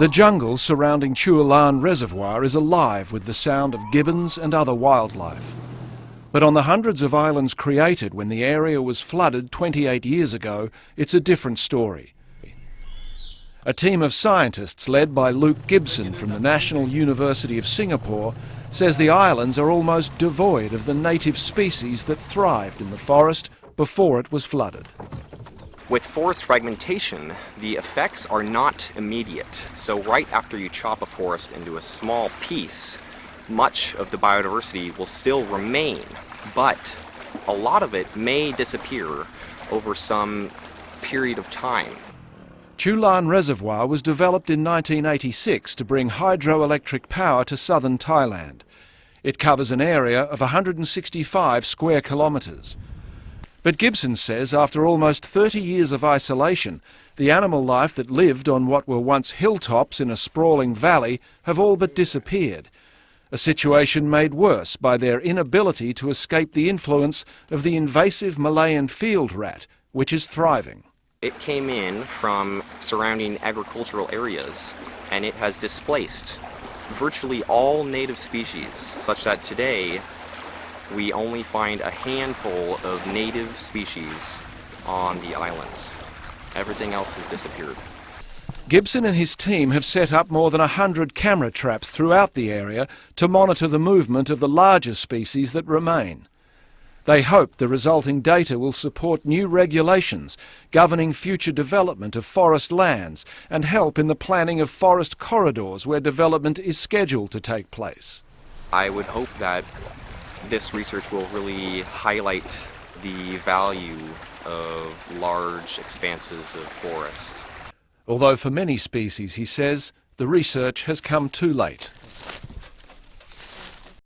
The jungle surrounding Chualan Reservoir is alive with the sound of gibbons and other wildlife. But on the hundreds of islands created when the area was flooded 28 years ago, it's a different story. A team of scientists led by Luke Gibson from the National University of Singapore says the islands are almost devoid of the native species that thrived in the forest before it was flooded. With forest fragmentation, the effects are not immediate. So right after you chop a forest into a small piece, much of the biodiversity will still remain, but a lot of it may disappear over some period of time. Chualan Reservoir was developed in 1986 to bring hydroelectric power to southern Thailand. It covers an area of 165 square kilometres. But Gibson says after almost 30 years of isolation, the animal life that lived on what were once hilltops in a sprawling valley have all but disappeared, a situation made worse by their inability to escape the influence of the invasive Malayan field rat, which is thriving. It came in from surrounding agricultural areas, and it has displaced virtually all native species, such that today we only find a handful of native species on the islands. Everything else has disappeared. Gibson and his team have set up more than 100 camera traps throughout the area to monitor the movement of the larger species that remain. They hope the resulting data will support new regulations governing future development of forest lands and help in the planning of forest corridors where development is scheduled to take place. I would hope that this research will really highlight the value of large expanses of forest. Although for many species, he says, the research has come too late.